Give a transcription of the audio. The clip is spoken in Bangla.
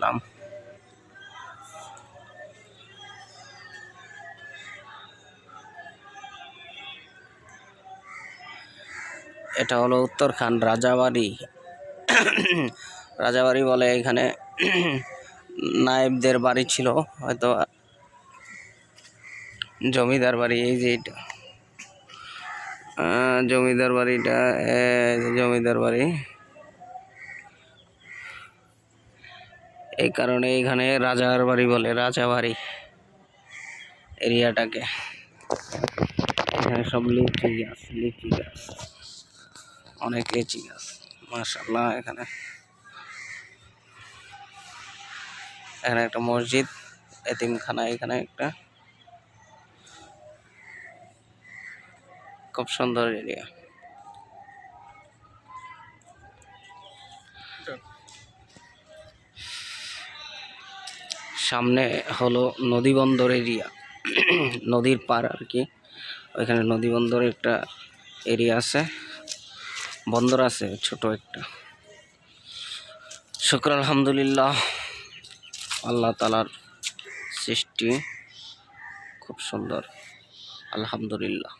আসলাম। এটা হলো উত্তরখান রাজাবাড়ি। রাজাবাড়ি বলে এখানে নায়েবদের বাড়ি ছিল, হয়তো জমিদার বাড়ি। এই যে এটা জমিদার বাড়িটা, জমিদার বাড়ি। এই কারণে এখানে রাজার বাড়ি বলে, রাজাবাড়ি এরিয়াটাকে। এখানে সব লিচি গাছ, লিচি গাছ, অনেক লিচি গাছ মাশাআল্লাহ। এখানে একটা মসজিদ, এতিমখানা এখানে একটা, খুব সুন্দর এরিয়া। সামনে হলো নদী বন্দর এরিয়া, নদীর পার আর কি। ওইখানে নদী বন্দর একটা এরিয়া আছে, বন্দর আছে ছোট একটা। শুকর আলহামদুলিল্লাহ, আল্লাহ তাআলার সৃষ্টি খুব সুন্দর, আলহামদুলিল্লাহ।